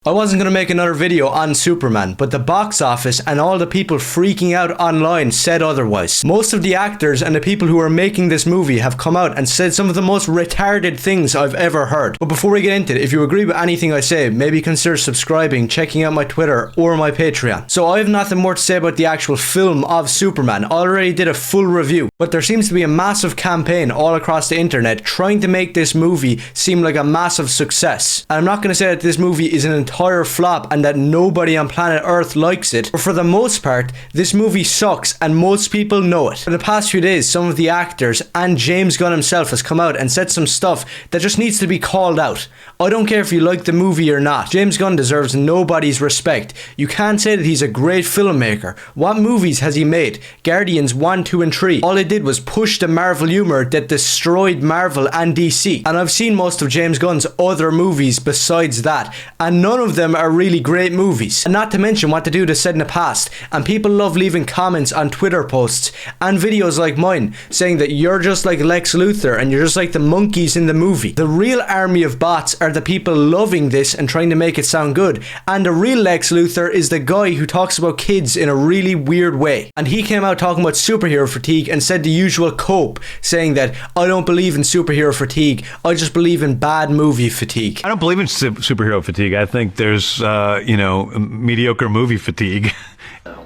I wasn't going to make another video on Superman, but the box office and all the people freaking out online said otherwise. Most of the actors and the people who are making this movie have come out and said some of the most retarded things I've ever heard. But before we get into it, if you agree with anything I say, maybe consider subscribing, checking out my Twitter or my Patreon. So I have nothing more to say about the actual film of Superman. I already did a full review, but there seems to be a massive campaign all across the internet trying to make this movie seem like a massive success. And I'm not going to say that this movie is an entire flop and that nobody on planet Earth likes it, but for the most part this movie sucks and most people know it. In the past few days, some of the actors and James Gunn himself has come out and said some stuff that just needs to be called out. I don't care if you like the movie or not. James Gunn deserves nobody's respect. You can't say that he's a great filmmaker. What movies has he made? Guardians 1, 2 and 3. All it did was push the Marvel humor that destroyed Marvel and DC. And I've seen most of James Gunn's other movies besides that, and none of them are really great movies. And not to mention what the dude has said in the past, and people love leaving comments on Twitter posts and videos like mine saying that you're just like Lex Luthor and you're just like the monkeys in the movie. The real army of bots are the people loving this and trying to make it sound good, and the real Lex Luthor is the guy who talks about kids in a really weird way. And he came out talking about superhero fatigue and said the usual cope, saying that I don't believe in superhero fatigue, I just believe in bad movie fatigue. I don't believe in superhero fatigue. I think there's mediocre movie fatigue.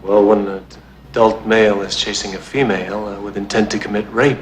Well, when an adult male is chasing a female with intent to commit rape,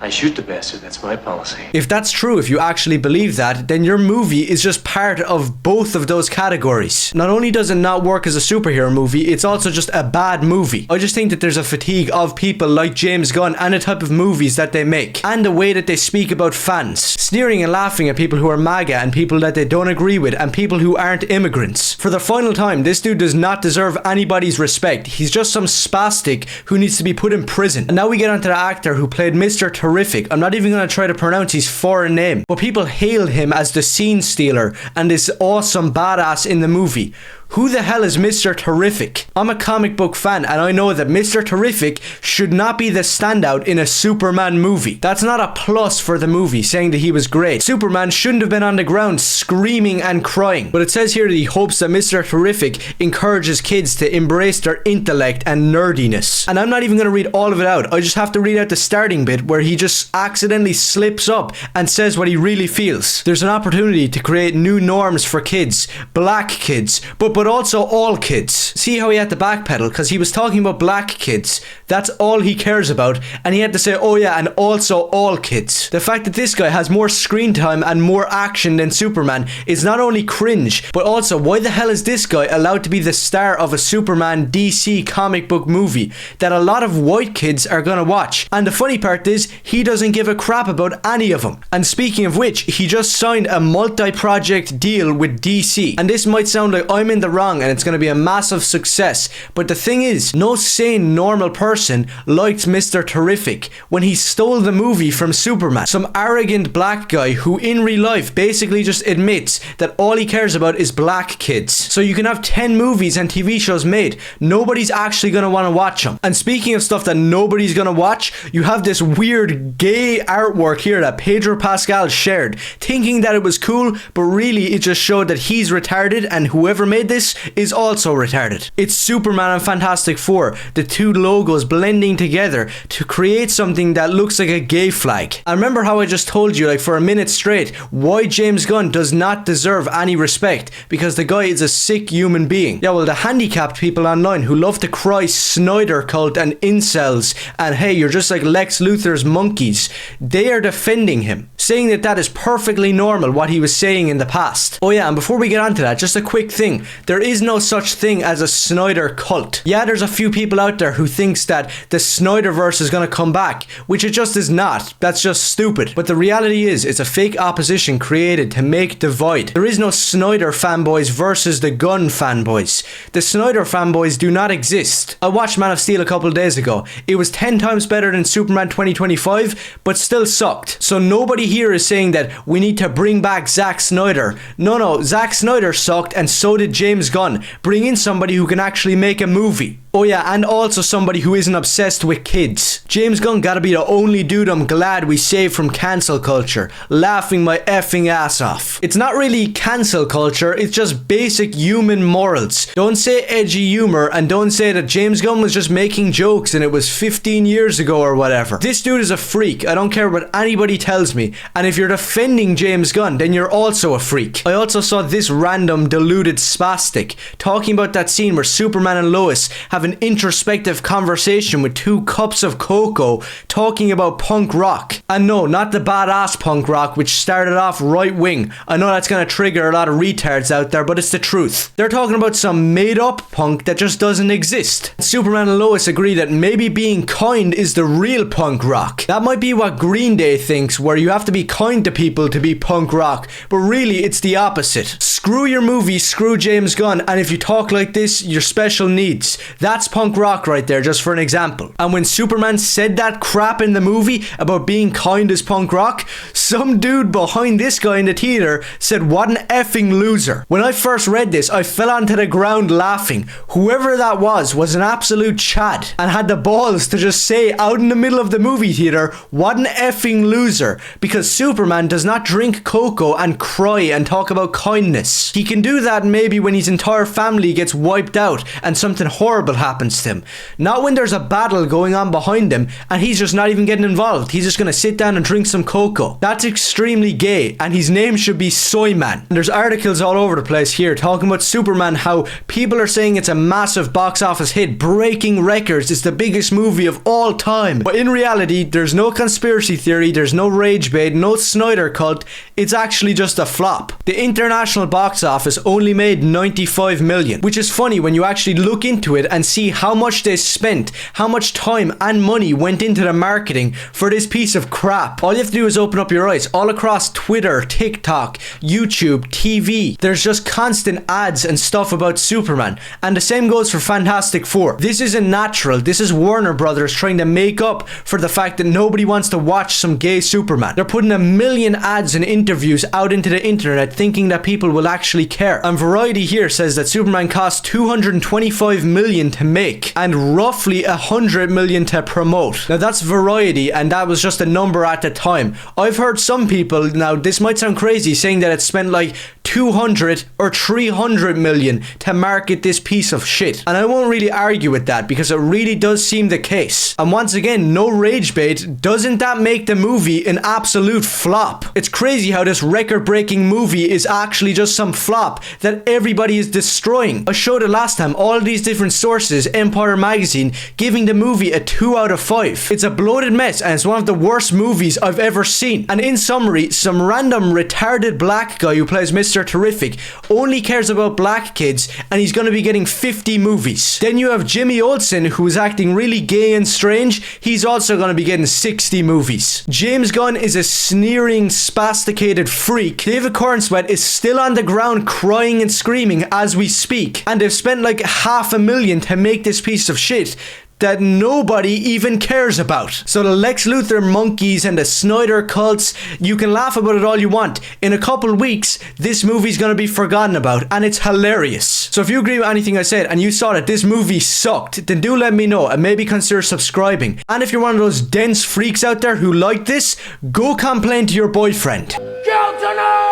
I shoot the bastard. That's my policy. If that's true, if you actually believe that, then your movie is just part of both of those categories. Not only does it not work as a superhero movie, it's also just a bad movie. I just think that there's a fatigue of people like James Gunn and the type of movies that they make, and the way that they speak about fans, sneering and laughing at people who are MAGA and people that they don't agree with and people who aren't immigrants. For the final time, this dude does not deserve anybody's respect. He's just some spastic who needs to be put in prison. And now we get onto the actor who played Mr. Terrific. I'm not even going to try to pronounce his foreign name, but people hail him as the scene stealer and this awesome badass in the movie. Who the hell is Mr. Terrific? I'm a comic book fan and I know that Mr. Terrific should not be the standout in a Superman movie. That's not a plus for the movie, saying that he was great. Superman shouldn't have been on the ground screaming and crying. But it says here that he hopes that Mr. Terrific encourages kids to embrace their intellect and nerdiness. And I'm not even going to read all of it out. I just have to read out the starting bit where he just accidentally slips up and says what he really feels. There's an opportunity to create new norms for kids, black kids, but also all kids. See how he had to backpedal because he was talking about black kids. That's all he cares about, and he had to say, oh yeah, and also all kids. The fact that this guy has more screen time and more action than Superman is not only cringe, but also why the hell is this guy allowed to be the star of a Superman DC comic book movie that a lot of white kids are gonna watch? And the funny part is, he doesn't give a crap about any of them. And speaking of which, he just signed a multi-project deal with DC. And this might sound like I'm in the wrong and it's going to be a massive success, but the thing is, no sane normal person liked Mr. Terrific when he stole the movie from Superman. Some arrogant black guy who in real life basically just admits that all he cares about is black kids. So you can have 10 movies and TV shows made, nobody's actually going to want to watch them. And speaking of stuff that nobody's going to watch, you have this weird gay artwork here that Pedro Pascal shared, thinking that it was cool, but really it just showed that he's retarded and whoever made this is also retarded. It's Superman and Fantastic Four, the two logos blending together to create something that looks like a gay flag. And remember how I just told you like for a minute straight why James Gunn does not deserve any respect, because the guy is a sick human being. Yeah, well, the handicapped people online who love to cry Snyder cult and incels and hey, you're just like Lex Luthor's monkeys, they are defending him, saying that that is perfectly normal what he was saying in the past. Oh yeah, and before we get onto that, just a quick thing. There is no such thing as a Snyder cult. Yeah, there's a few people out there who thinks that the Snyderverse is going to come back, which it just is not. That's just stupid. But the reality is, it's a fake opposition created to make divide. There is no Snyder fanboys versus the Gunn fanboys. The Snyder fanboys do not exist. I watched Man of Steel a couple of days ago. It was 10 times better than Superman 2025, but still sucked. So nobody here is saying that we need to bring back Zack Snyder. No, Zack Snyder sucked and so did James Gunn. Bring in somebody who can actually make a movie. Oh yeah, and also somebody who isn't obsessed with kids. James Gunn gotta be the only dude I'm glad we saved from cancel culture, laughing my effing ass off. It's not really cancel culture, it's just basic human morals. Don't say edgy humor, and don't say that James Gunn was just making jokes and it was 15 years ago or whatever. This dude is a freak, I don't care what anybody tells me, and if you're defending James Gunn, then you're also a freak. I also saw this random deluded spastic talking about that scene where Superman and Lois have an introspective conversation with 2 cups of cocoa talking about punk rock. And no, not the badass punk rock which started off right wing. I know that's gonna trigger a lot of retards out there, but it's the truth. They're talking about some made up punk that just doesn't exist. Superman and Lois agree that maybe being kind is the real punk rock. That might be what Green Day thinks, where you have to be kind to people to be punk rock, but really it's the opposite. Screw your movie, screw James Gunn, and if you talk like this, you're special needs. That's punk rock right there, just for an example. And when Superman said that crap in the movie about being kind is punk rock, some dude behind this guy in the theater said, "What an effing loser." When I first read this, I fell onto the ground laughing. Whoever that was an absolute chad and had the balls to just say out in the middle of the movie theater, "What an effing loser," because Superman does not drink cocoa and cry and talk about kindness. He can do that maybe when his entire family gets wiped out and something horrible happens to him. Not when there's a battle going on behind him and he's just not even getting involved. He's just gonna sit down and drink some cocoa. That's extremely gay, and his name should be Soyman. And there's articles all over the place here talking about Superman, how people are saying it's a massive box office hit, breaking records, it's the biggest movie of all time. But in reality, there's no conspiracy theory, there's no rage bait, no Snyder cult, it's actually just a flop. The international box office only made 95 million, which is funny when you actually look into it and see how much they spent, how much time and money went into the marketing for this piece of crap. All you have to do is open up your eyes. All across Twitter, TikTok, YouTube, TV, there's just constant ads and stuff about Superman. And the same goes for Fantastic Four. This isn't natural. This is Warner Brothers trying to make up for the fact that nobody wants to watch some gay Superman. They're putting a million ads and interviews out into the internet thinking that people will actually care. And Variety here says that Superman cost 225 million to make and roughly 100 million to promote. Now that's Variety, and that was just a number at the time. I've heard some people, now this might sound crazy, saying that it spent like 200 or 300 million to market this piece of shit. And I won't really argue with that because it really does seem the case. And once again, no rage bait, doesn't that make the movie an absolute flop? It's crazy how this record-breaking movie is actually just some flop that everybody is destroying. I showed it last time, all these different sources, Empire Magazine, giving the movie a 2 out of 5. It's a bloated mess and it's one of the worst movies I've ever seen. And in summary, some random retarded black guy who plays Mr. Terrific only cares about black kids and he's gonna be getting 50 movies. Then you have Jimmy Olsen who is acting really gay and strange. He's also gonna be getting 60 movies. James Gunn is a sneering, spasticated freak. David Corenswet is still on the ground crying and screaming as we speak. And they've spent like $500,000 to make this piece of shit that nobody even cares about. So the Lex Luthor monkeys and the Snyder cults, you can laugh about it all you want. In a couple weeks, this movie's gonna be forgotten about, and it's hilarious. So if you agree with anything I said and you saw that this movie sucked, then do let me know and maybe consider subscribing. And if you're one of those dense freaks out there who like this, go complain to your boyfriend. Kill tonight!